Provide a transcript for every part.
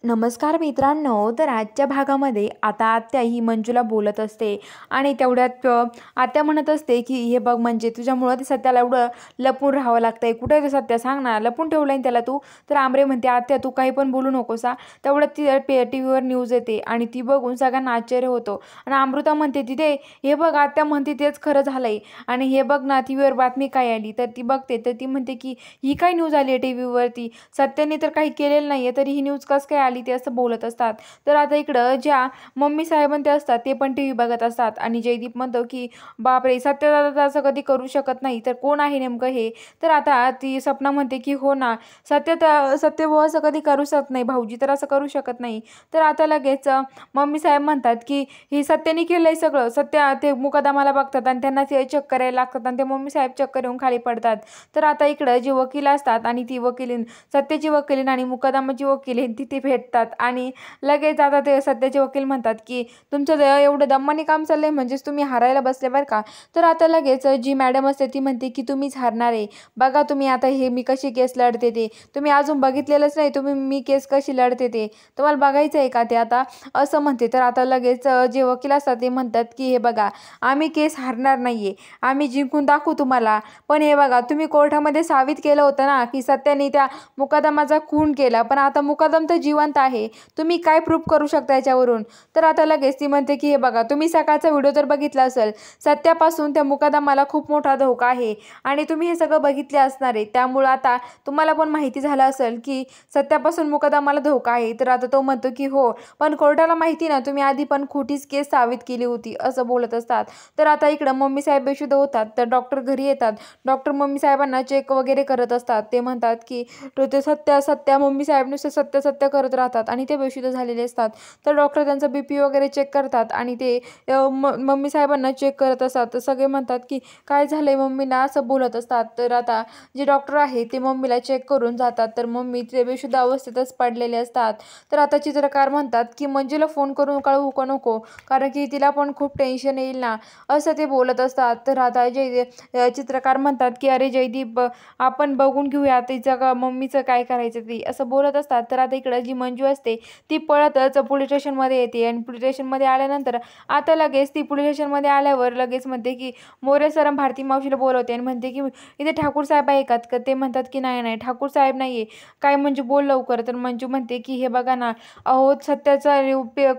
नमस्कार मित्रांनो. तर आजच्या भागामध्ये आता आत्या ही मंजूला बोलत असते आणि तेवढ्यात आत्या म्हणत असते की हे बघ म्हणजे तुझ्यामुळं ते सत्याला एवढं लपून राहावं लागतंय. कुठे ते सत्या सांग ना, लपून ठेवलंय त्याला तू. तर आमरे म्हणते आत्या तू काही पण बोलू नकोस हा. तेवढ्यात ती टी व्हीवर न्यूज येते आणि ती बघून सगळ्यांना आश्चर्य होतो आणि अमृता म्हणते तिथे हे बघ आत्या म्हणते तेच खरं झालंय आणि हे बघ ना टी व्हीवर बातमी काय आली. तर ती बघते तर ती म्हणते की ही काय न्यूज आली आहे टी व्हीवरती, सत्याने तर काही केलेलं नाहीये तरी ही न्यूज कसं काय आली ते असं बोलत असतात. तर आता इकडं ज्या मम्मी साहेबां ते असतात ते पण टीव्ही बघत असतात आणि जयदीप म्हणतो की बापरे सत्यदादा तर असं कधी करू शकत नाही, तर कोण आहे नेमकं हे. तर आता ती सपना म्हणते की हो ना, सत्यभाऊ असं कधी करू शकत नाही, भाऊजी तर असं करू शकत नाही. तर आता लगेच मम्मी साहेब म्हणतात की हे सत्याने केलंय सगळं. सत्या ते मुकदमाला बघतात आणि त्यांना ते चेक करायला लागतात आणि ते मम्मी साहेब चक्कर येऊन खाली पडतात. तर आता इकडं जी वकील असतात आणि ती वकीलीन सत्याची वकीलीन आणि मुकदमाची वकीलीन तिथे भेटतात आणि लगेच आता ते सत्याचे वकील म्हणतात की तुमचं एवढं दम्माने काम चाललंय म्हणजेच तुम्ही हारायला बसले बरं का. तर आता लगेच जी मॅडम असते ती म्हणते की तुम्हीच हारणार आहे, बघा तुम्ही आता हे मी कशी केस लढते ते तुम्ही अजून बघितलेलंच नाही, तुम्ही मी केस कशी लढते ते तुम्हाला बघायचं आहे का ते आता, असं म्हणते. तर आता लगेच जे वकील असतात ते म्हणतात की हे बघा आम्ही केस हारणार नाहीये, आम्ही जिंकून दाखवू तुम्हाला. पण हे बघा तुम्ही कोर्टामध्ये साबित केलं होतं ना की सत्याने त्या मुकदमाचा खून केला, पण आता मुकदम तर जिवंत आहे, तुम्ही काय प्रूफ करू शकता याच्यावरून. तर आता लगेच ती म्हणते की हे बघा तुम्ही सकाळचा व्हिडिओ तर बघितला असेल, सत्यापासून त्या मुकदमाला खूप मोठा धोका आहे आणि तुम्ही हे सगळं बघितले असणार आहे, त्यामुळं आता तुम्हाला पण माहिती झालं असेल की सत्यापासून मुकदमाला धोका आहे. तर आता तो म्हणतो की हो पण कोर्टाला माहिती ना तुम्ही आधी पण खोटीच केस साबित केली होती, असं बोलत असतात. तर आता इकडं मम्मी साहेब बेशुद्ध होतात तर डॉक्टर घरी येतात. डॉक्टर मम्मी साहेबांना चेक वगैरे करत असतात. ते म्हणतात की ते सत्या सत्या मम्मी साहेब नुसते सत्य सत्य करत राहतात आणि ते बेशुद्ध झालेले असतात. तर डॉक्टर त्यांचा बीपी वगैरे चेक करतात आणि ते मम्मी साहेबांना चेक करत असतात. तर सगळे म्हणतात की काय झालंय मम्मीला, असं बोलत असतात. तर आता जे डॉक्टर आहे ते मम्मीला चेक करून जातात तर मम्मी ते बेशुद्ध अवस्थेतच पडलेले असतात. तर आता चित्रकार म्हणतात की मंजूला फोन करून कळवू का नको, कारण की तिला पण खूप टेन्शन येईल ना, असं ते बोलत असतात. तर आता चित्रकार म्हणतात की अरे जयदीप आपण बघून घेऊया तिचं मम्मीचं काय करायचं ते, असं बोलत असतात. तर आता इकडं जी मंजू असते ती पळतच पोलीस स्टेशनमध्ये येते आणि पोलीस स्टेशनमध्ये आल्यानंतर आता लगेच ती पोलीस स्टेशनमध्ये आल्यावर लगेच म्हणते की मोरे सर भारती मावशीला बोलवते आणि म्हणते की इथे ठाकूर साहेब आहे का. ते म्हणतात की नाही नाही ठाकूर साहेब नाही आहे, काय मंजू बोल लवकर. तर मंजू म्हणते की हे बघा ना अहो सत्याचा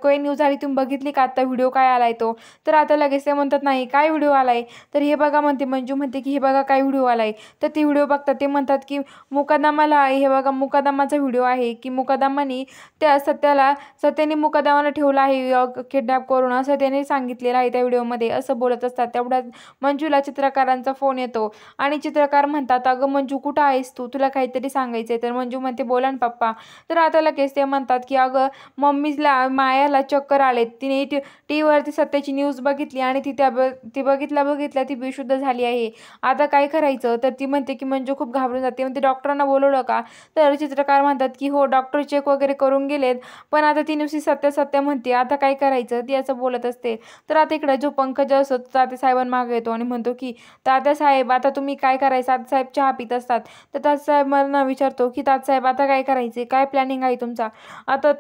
काही न्यूज आली तुम्ही बघितली का आता व्हिडिओ काय आलाय तो. तर आता लगेच ते म्हणतात नाही काय व्हिडिओ आलाय. तर हे बघा म्हणते मंजू म्हणते की हे बघा काय व्हिडिओ आलाय. तर ती व्हिडिओ बघतात ते म्हणतात की मुकदमाला हे बघा मुकदमाचा व्हिडिओ आहे की मुकदमाने त्या सत्याने मुकदमाला ठेवला आहे किडनॅप करून, असं त्याने सांगितलेलं आहे त्या व्हिडिओमध्ये, असं बोलत असतात. तेवढ्यात मंजूला चित्रकारांचा फोन येतो आणि चित्रकार म्हणतात अगं मंजू कुठं आहेस तू, तुला काहीतरी सांगायचंय. तर मंजू म्हणते बोला ना पप्पा. तर आता लगेच ते म्हणतात की अगं मम्मीला मायाला चक्कर आले, तिने टीव्हीवरती सत्याची न्यूज बघितली आणि ती बघितल्या ती बेशुद्ध झाली आहे, आता काय करायचं. तर ती म्हणते की मंजू खूप घाबरून जाते, म्हणते डॉक्टरांना बोलवलं का. तर चित्रकार म्हणतात की हो डॉक्टर चेक वगैरे करून गेलेत, पण आता ती नुसती सत्य सत्य म्हणते, आता काय करायचं ती असं बोलत असते. तर आता इकडे जो पंकज असतो तात्यासाहेबांमागे येतो आणि म्हणतो की तात्यासाहेब आता तुम्ही काय करायचं. तात्यासाहेब चहा पित असतात. तर तात्यासाहेब मला विचारतो की तात्यासाहेब आता काय करायचे, काय प्लॅनिंग आहे तुमचा, आता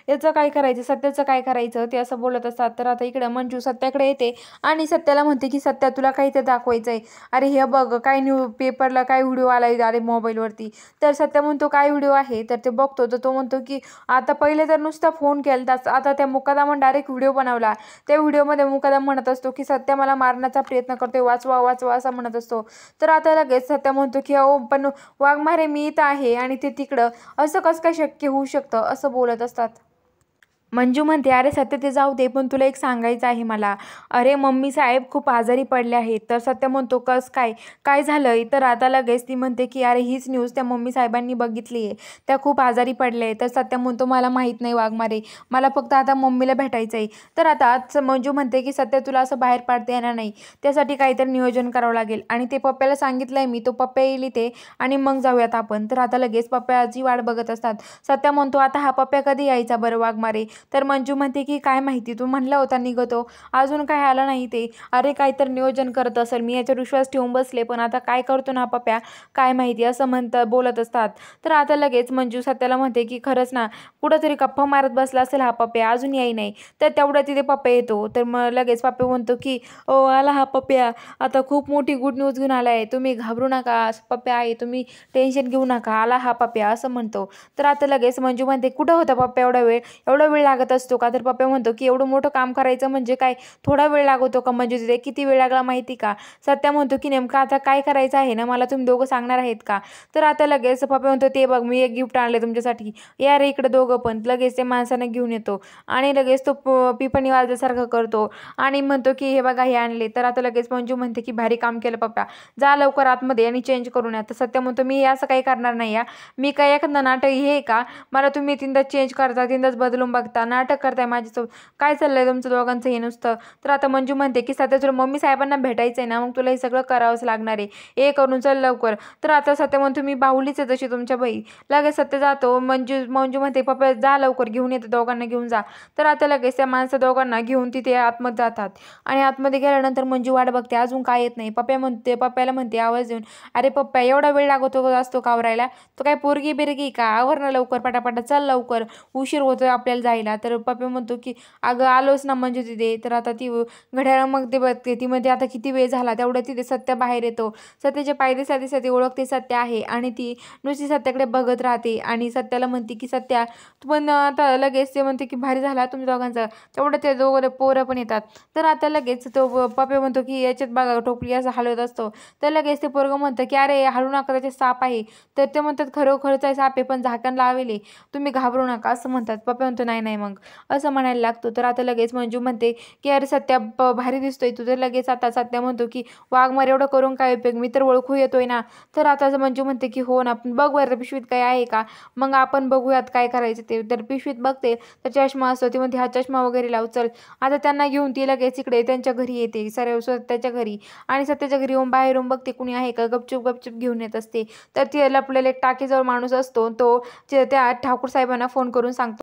याचं काय करायचं, सत्याचं काय करायचं, ते असं बोलत असतात. तर आता इकडे मंजू सत्याकडे येते आणि सत्याला म्हणते की सत्या तुला काही ते दाखवायचंय, अरे हे बघ काय पेपरला काय व्हिडिओ आलाय अरे मोबाईलवरती. तर सत्या म्हणतो काय व्हिडिओ आहे. तर ते बघतो तर तो म्हणतो की आता पहिले तर नुसता फोन केला, आता त्या मुकादमाने डायरेक्ट व्हिडिओ बनवला. त्या व्हिडिओमध्ये मुकादम म्हणत असतो की सत्या मला मारण्याचा प्रयत्न करतोय, वाचवा वाचवा असं म्हणत असतो. तर आता लगेच सत्या म्हणतो की अहो पण वाघमारे मी इथं आहे आणि ते तिकडं, असं कसं काय शक्य होऊ शकतं, असं बोलत असतात. मंजू म्हणते अरे सत्य ते जाऊ दे, पण तुला एक सांगायचं आहे मला, अरे मम्मी साहेब खूप आजारी पडले आहेत. तर सत्य म्हणतो कस काय, काय झालंय. तर आता लगेच ती म्हणते की अरे हीच न्यूज त्या मम्मी साहेबांनी बघितली आहे, त्या खूप आजारी पडले आहे. तर सत्य म्हणतो मला माहीत नाही वाघमारे, मला फक्त आता मम्मीला भेटायचं आहे. तर आता मंजू म्हणते की सत्य तुला असं बाहेर पाडता येणार नाही, त्यासाठी काहीतरी नियोजन करावं लागेल आणि ते पप्प्याला सांगितलंय मी, तो पप्प्या येईल इथे आणि मग जाऊयात आपण. तर आता लगेच पप्प्याची वाट बघत असतात. सत्य म्हणतो आता हा पप्प्या कधी यायचा बरं वाघमारे, तर मंजू म्हणते की काय माहिती, तू म्हणला होता निघतो, अजून काय आला नाही ते. अरे काय तर नियोजन करत असेल, मी याच्यावर विश्वास ठेवून बसले, पण आता काय करतो ना पप्या काय माहिती, असं बोलत असतात. तर आता लगेच मंजू सत्याला म्हणते की खरंच ना, कुठंतरी गप्पा मारत बसला असेल हा पप्या, अजून याय नाही. तर तेवढ्या तिथे पप्या येतो. तर मग लगेच पप्या म्हणतो की ओ आला हा पप्या, आता खूप मोठी गुड न्यूज घेऊन आलाय, तुम्ही घाबरू नका पप्या आहे, तुम्ही टेन्शन घेऊ नका, आला हा पप्या, असं म्हणतो. तर आता लगेच मंजू म्हणते कुठं होता पप्या एवढा वेळ लागत असतो का? तर पप्या म्हणतो की एवढं मोठं काम करायचं म्हणजे काय थोडा वेळ लागतो का? म्हणजे तिथे किती वेळ लागला माहिती का? सत्या म्हणतो की नेमकं आता काय करायचं आहे ना, मला तुम्ही दोघं सांगणार आहेत का? तर आता लगेच पप्या म्हणतो ते बघ मी एक गिफ्ट आणले तुमच्यासाठी, या रे इकडे दोघं पण. लगेच ते माणसाने घेऊन येतो आणि लगेच तो पिपणी वाजल्यासारखं करतो आणि म्हणतो की हे बघा हे आणले. तर आता लगेच मंजू म्हणते की भारी काम केलं पप्पा, जा लवकर आतमध्ये आणि चेंज करून या. तर सत्य म्हणतो मी असं काही करणार नाही या, मी काय एखादं नाटक हे का मला तुम्ही तीनदा चेंज करता, तीनदाच बदलून बघता, नाटक करताय माझ्यासोबत, काय चाललंय तुमचं दोघांचं हे नुसतं. तर आता मंजू म्हणते की सध्या तुला मम्मी साहेबांना भेटायचंय ना, मग तुला हे सगळं करावंच लागणार आहे, हे करून चल लवकर. तर आता सत्य म्हणतो मी बाहुलीच आहे तशी तुमच्या बाई. लगेच सत्य जातो. मंजू म्हणते पप्पा जा लवकर घेऊन येते, दोघांना घेऊन जा. तर आता लगेच त्या माणसं दोघांना घेऊन तिथे आतमध्ये जातात आणि आतमध्ये गेल्यानंतर मंजू वाट बघते, अजून काय येत नाही. पप्प्याला म्हणते आवाज देऊन, अरे पप्पा एवढा वेळ लागतो असतो का आवरायला, तो काय पोरगी बिरगी का, आवर ना लवकर पटापटा, चल लवकर उशीर होतोय आपल्याला जायला. तर पप्पा म्हणतो की अगं आलोच ना मंजू तिथे. तर आता ती घड्याळ मग ते बघते, ती मध्ये आता किती वेळ झाला. तेवढ्या तिथे सत्या बाहेर येतो. सत्याच्या पायरी साठी ओळखते सत्य आहे आणि ती नुसती सत्याकडे बघत राहते आणि सत्याला म्हणते की सत्या तू पण आता. लगेच ते म्हणते की भारी झाला तुमच्या दोघांचा. तेवढं ते दोघं पोरं पण येतात. तर आता लगेच तो पप्पा म्हणतो की याच्यात बघा टोपली असं हलवत असतो. तर लगेच ते पोरगं म्हणतं की अरे हलू नका, त्याचे साप आहे. तर ते म्हणतात खरोखरच आहे साप आहे, पण झाकण लावले, तुम्ही घाबरू नका, असं म्हणतात. पप्पा म्हणतो नाही नाही मग, असं म्हणायला लागतो. तर आता लगेच मंजू म्हणते की अरे सत्या भारी दिसतोय तू. तर लगेच आता सत्या म्हणतो की वाघमार एवढं करून काय उपयोग, मी तर ओळखू येतोय ना. तर आता मंजू म्हणते की हो ना, बघ बरं पिशवीत काय आहे का, मग आपण बघूयात काय करायचं ते. तर पिशवीत बघते तर चष्मा असतो. ती म्हणते हा चष्मा वगैरे लाव चल. आता त्यांना घेऊन ती लगेच इकडे त्यांच्या घरी येते, सर्व सत्याच्या घरी. आणि सत्याच्या घरी येऊन बाहेरून बघते कुणी आहे का, गपचूप घेऊन येत असते. तर ती लपलेला एक टाकीजवळ माणूस असतो, तो त्या ठाकूर साहेबांना फोन करून सांगतो.